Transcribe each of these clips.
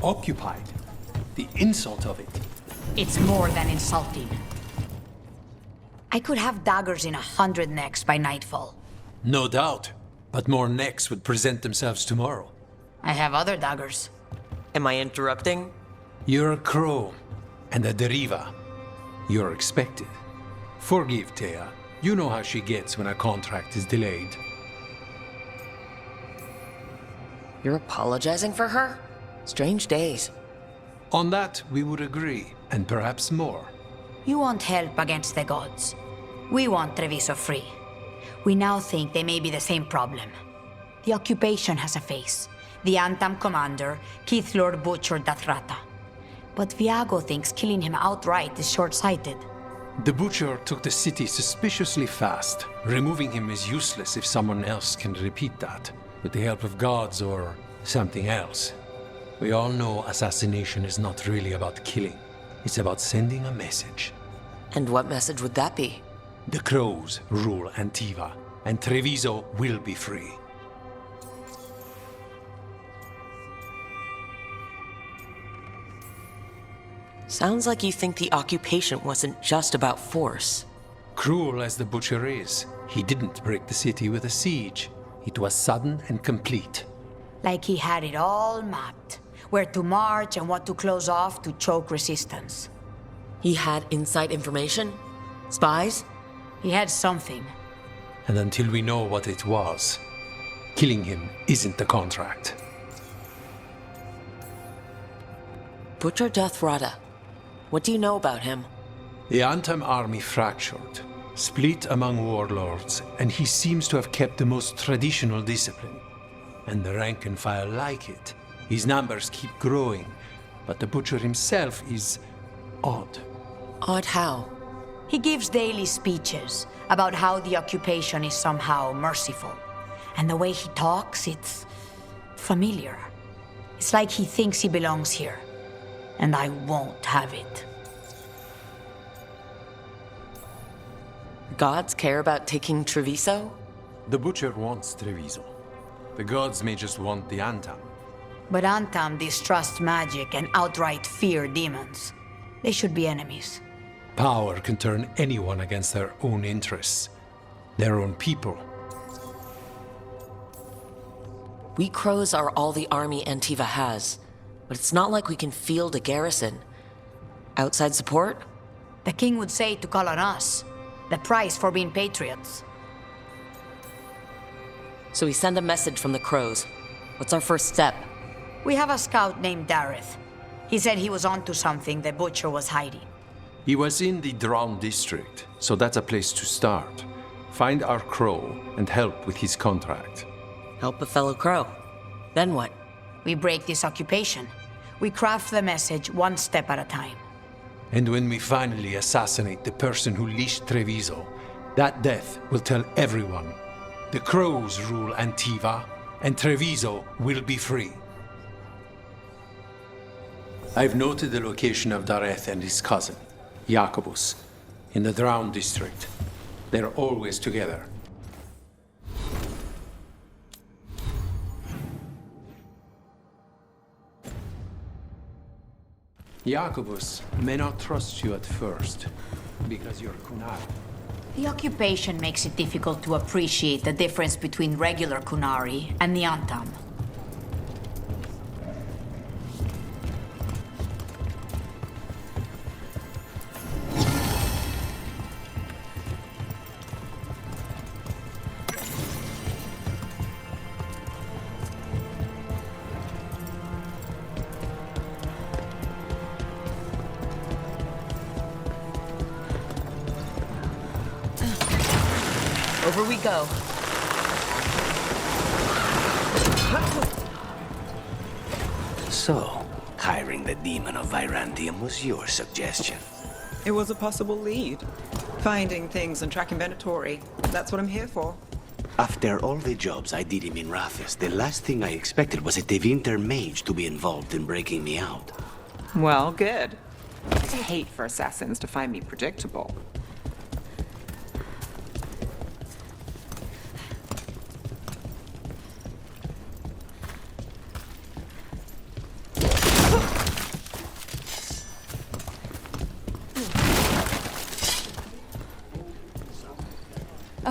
Occupied. The insult of it. It's more than insulting. I could have daggers in 100 necks by nightfall. No doubt. But more necks would present themselves tomorrow. I have other daggers. Am I interrupting? You're a crow. And a deriva. You're expected. Forgive Thea. You know how she gets when a contract is delayed. You're apologizing for her? Strange days. On that, we would agree, and perhaps more. You want help against the gods. We want Treviso free. We now think they may be the same problem. The occupation has a face. The Antam commander, Keith Lord Butcher Dathrata. But Viago thinks killing him outright is short-sighted. The Butcher took the city suspiciously fast. Removing him is useless if someone else can repeat that, with the help of gods or something else. We all know assassination is not really about killing. It's about sending a message. And what message would that be? The crows rule Antiva, and Treviso will be free. Sounds like you think the occupation wasn't just about force. Cruel as the Butcher is, he didn't break the city with a siege. It was sudden and complete. Like he had it all mapped. Where to march and what to close off to choke resistance. He had inside information? Spies? He had something. And until we know what it was, killing him isn't the contract. Butcher Dathrata. What do you know about him? The Antam army fractured, split among warlords, and he seems to have kept the most traditional discipline. And the rank and file like it. His numbers keep growing, but the Butcher himself is odd. Odd how? He gives daily speeches about how the occupation is somehow merciful. And the way he talks, it's familiar. It's like he thinks he belongs here. And I won't have it. Gods care about taking Treviso? The Butcher wants Treviso. The gods may just want the Antam. But Antam distrusts magic and outright fear demons. They should be enemies. Power can turn anyone against their own interests, their own people. We crows are all the army Antiva has, but it's not like we can field a garrison. Outside support? The king would say to call on us. The price for being patriots. So we send a message from the crows. What's our first step? We have a scout named Dareth. He said he was onto something the Butcher was hiding. He was in the Drown district, so that's a place to start. Find our crow and help with his contract. Help a fellow crow. Then what? We break this occupation. We craft the message one step at a time. And when we finally assassinate the person who leashed Treviso, that death will tell everyone. The crows rule Antiva, and Treviso will be free. I've noted the location of Dareth and his cousin, Jacobus, in the Drown district. They're always together. Jacobus may not trust you at first, because you're Kunar. The occupation makes it difficult to appreciate the difference between regular Kunari and the Antam. Over we go. So, hiring the demon of Virandium was your suggestion. It was a possible lead. Finding things and tracking Venatori. That's what I'm here for. After all the jobs I did in Minrathis, the last thing I expected was a Tevinter mage to be involved in breaking me out. Well, good. I hate for assassins to find me predictable.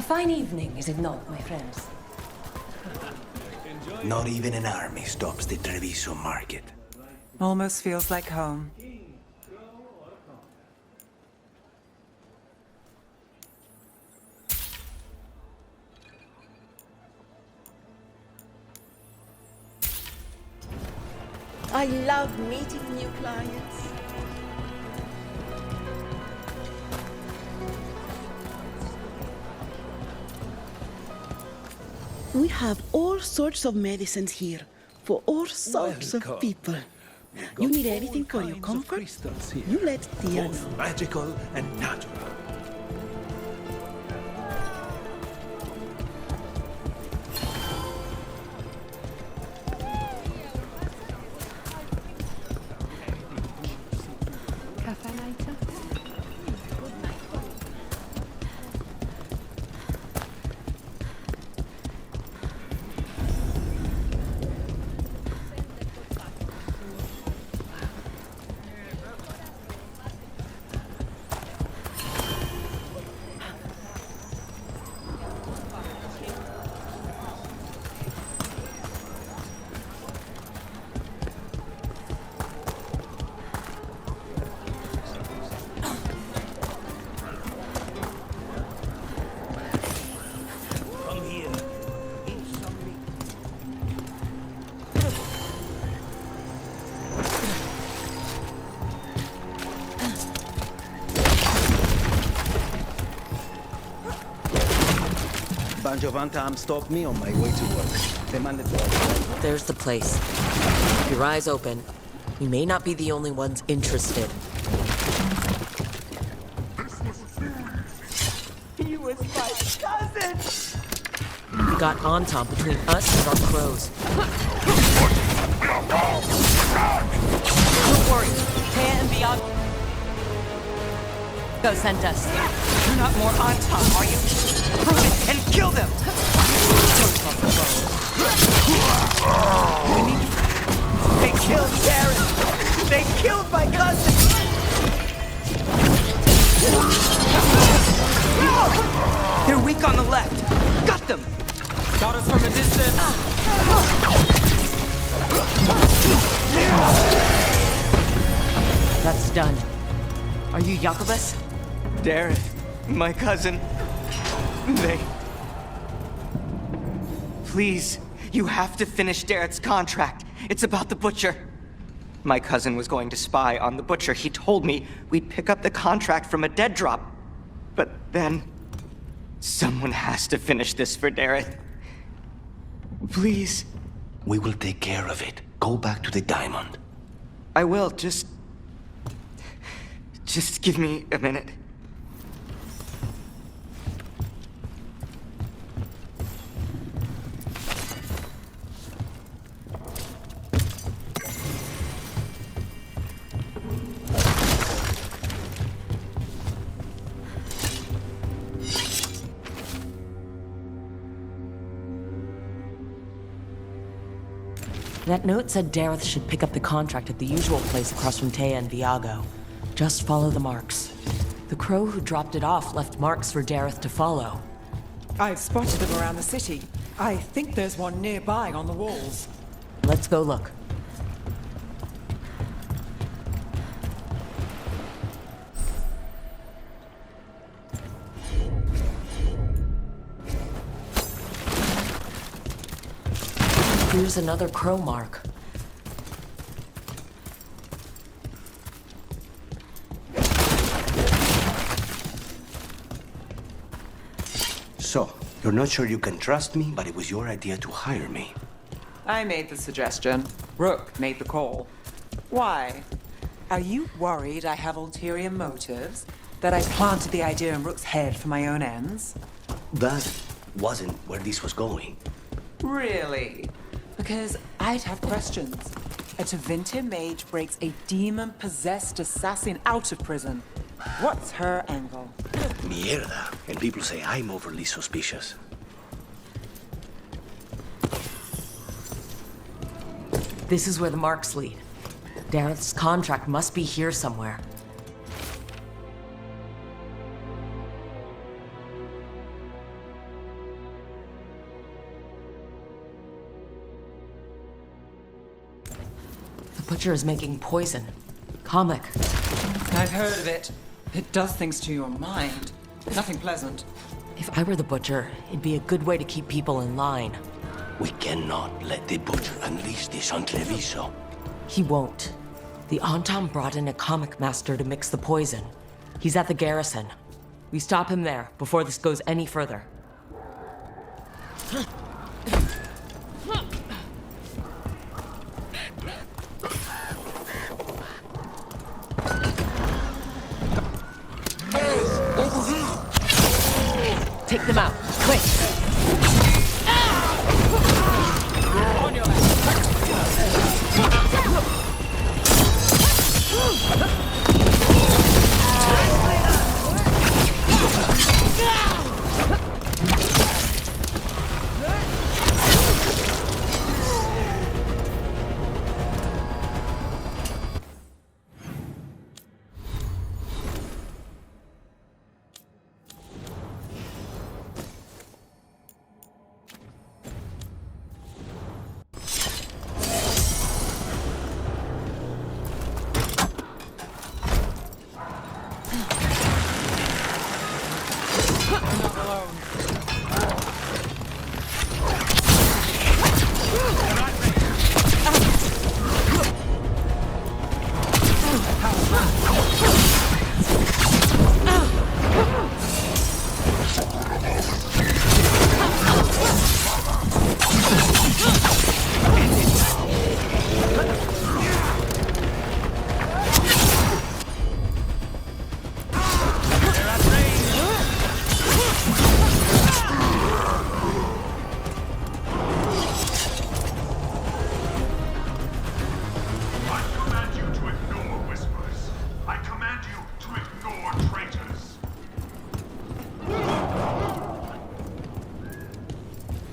fine evening, is it not, my friends? Not even an army stops the Treviso market. Almost feels like home. I love meeting new clients. We have all sorts of medicines here for all sorts of people. You need anything for your comfort? You let Tia know. Magical and natural. Banjovantam stopped me on my way to work. Demanded to... There's the place. Keep your eyes open. We may not be the only ones interested. He was my cousin! We got Anton between us and our crows. Don't worry. Tea and beyond. Go sent us. You're not more on top, are you? Prove it and kill them! They killed Davrin! They killed my cousin! They're weak on the left! Got them! Got us from a distance! That's done. Are you Jacobus? Davrin, my cousin. They... Please, you have to finish Darrett's contract. It's about the Butcher. My cousin was going to spy on the Butcher. He told me we'd pick up the contract from a dead drop. But then... someone has to finish this for Darrett. Please. We will take care of it. Go back to the diamond. I will, just give me a minute. That note said Dareth should pick up the contract at the usual place across from Taya and Viago. Just follow the marks. The crow who dropped it off left marks for Dareth to follow. I've spotted them around the city. I think there's one nearby on the walls. Let's go look. Here's another crow mark. So, you're not sure you can trust me, but it was your idea to hire me. I made the suggestion. Rook made the call. Why? Are you worried I have ulterior motives? That I planted the idea in Rook's head for my own ends? That wasn't where this was going. Really? Because I'd have questions. A Tevinter mage breaks a demon-possessed assassin out of prison. What's her angle? Mierda. And people say I'm overly suspicious. This is where the marks lead. Dareth's contract must be here somewhere. Butcher is making poison. Comic. I've heard of it. It does things to your mind. Nothing pleasant. If I were the Butcher, it'd be a good way to keep people in line. We cannot let the Butcher unleash this on Treviso. He won't. The Antam brought in a comic master to mix the poison. He's at the garrison. We stop him there before this goes any further. Take them out, quick!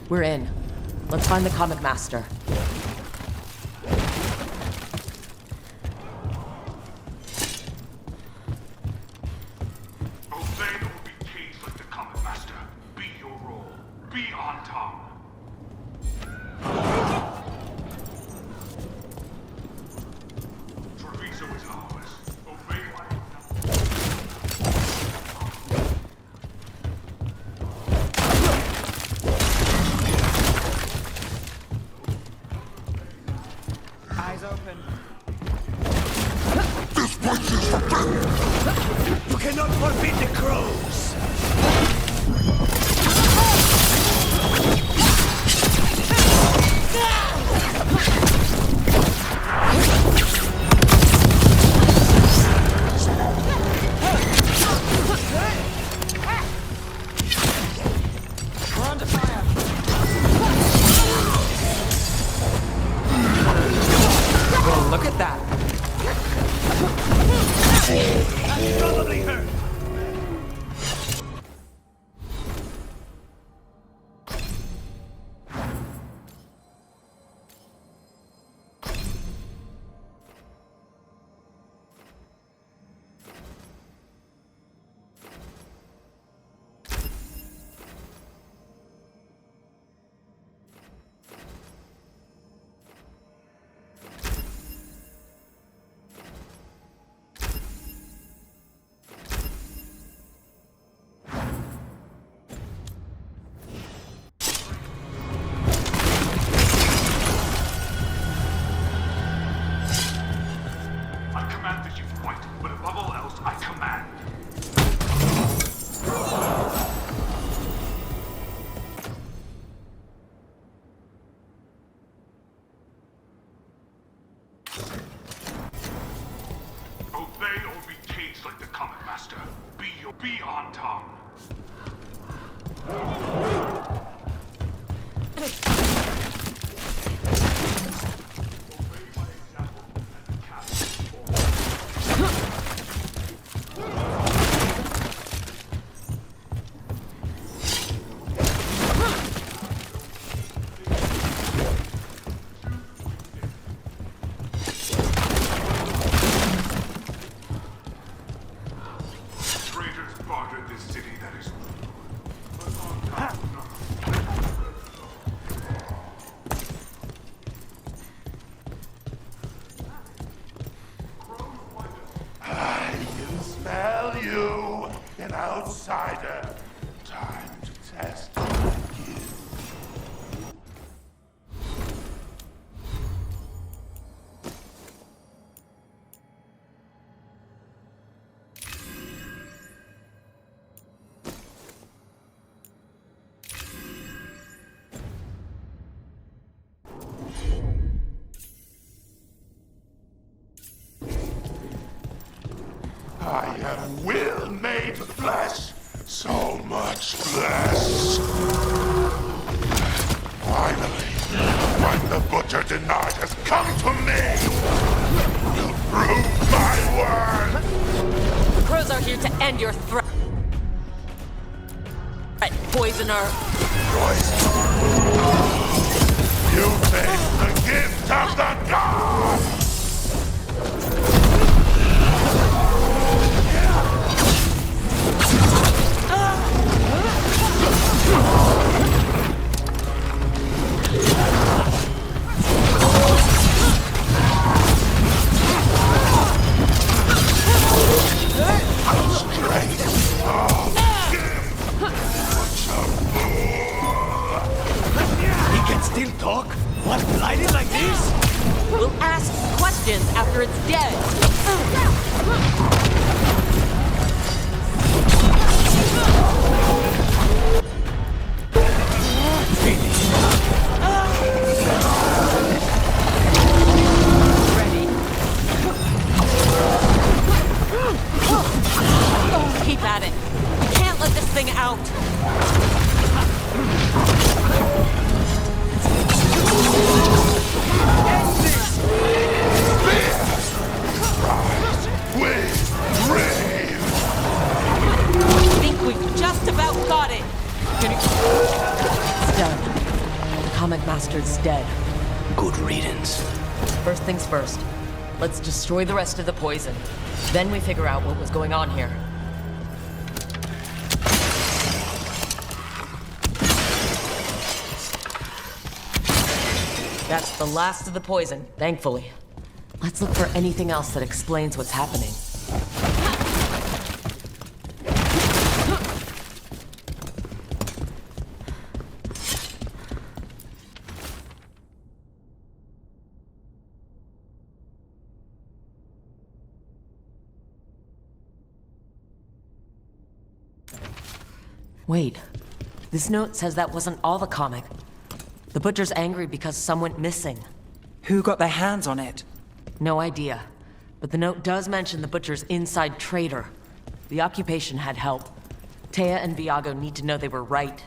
We're in. Let's find the comic master. Obey or be caged like the comic master. Be your role. Be on top. Treviso is ours. Obey what Eyes open. This place is forbidden! You cannot forbid the crows! We're under fire. Well, look at that. That's probably hurt! I command that you fight, but above all else, I command. Obey or be caged like the comic master. Be on top. Obey my example and cast forward. Traitors bartered this city that is but on top, outsider. Time to test you. I am will made flesh, so much flesh. Finally, when the butcher denied has come to me, will prove my worth. The crows are here to end your threat, poisoner. You taste the gift of the gods! He can still talk? What, blinded like this? We'll ask questions after it's dead. Ready. Keep at it. You can't let this thing out. I think we've just about got it. It's done. The comic master's dead. Good riddance. First things first. Let's destroy the rest of the poison. Then we figure out what was going on here. That's the last of the poison, thankfully. Let's look for anything else that explains what's happening. Wait, this note says that wasn't all the comic. The Butcher's angry because some went missing. Who got their hands on it? No idea. But the note does mention the Butcher's inside trader. The occupation had help. Taya and Viago need to know they were right.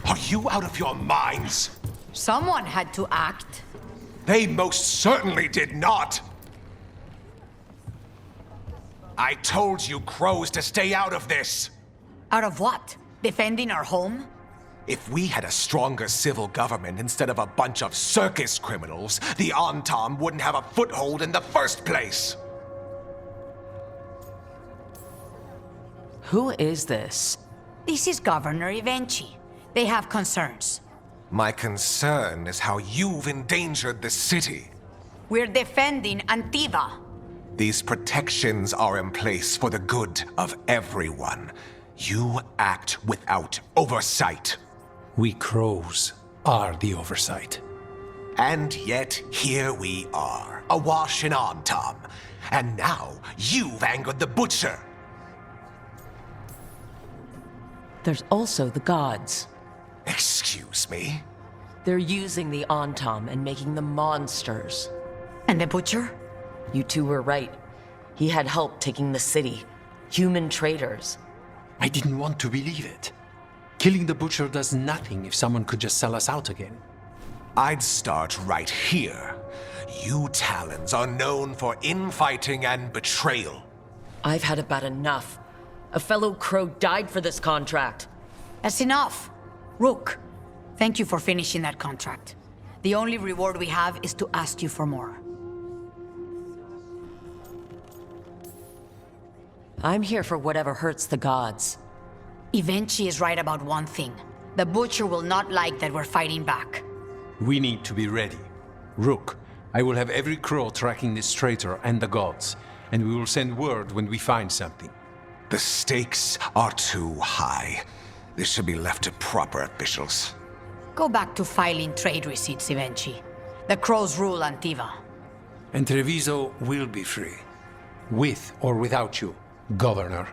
Are you out of your minds? Someone had to act. They most certainly did not! I told you crows to stay out of this! Out of what? Defending our home? If we had a stronger civil government instead of a bunch of circus criminals, the Antam wouldn't have a foothold in the first place! Who is this? This is Governor Evenchi. They have concerns. My concern is how you've endangered the city. We're defending Antiva. These protections are in place for the good of everyone. You act without oversight. We crows are the oversight. And yet, here we are, awash in Antam. And now, you've angered the Butcher. There's also the gods. Excuse me? They're using the Antam and making them monsters. And the Butcher? You two were right. He had help taking the city. Human traitors. I didn't want to believe it. Killing the Butcher does nothing if someone could just sell us out again. I'd start right here. You Talons are known for infighting and betrayal. I've had about enough. A fellow Crow died for this contract. That's enough. Rook, thank you for finishing that contract. The only reward we have is to ask you for more. I'm here for whatever hurts the gods. Evenchi is right about one thing. The Butcher will not like that we're fighting back. We need to be ready. Rook, I will have every crow tracking this traitor and the gods, and we will send word when we find something. The stakes are too high. This should be left to proper officials. Go back to filing trade receipts, Evenchi. The crows rule Antiva. And Treviso will be free. With or without you, Governor.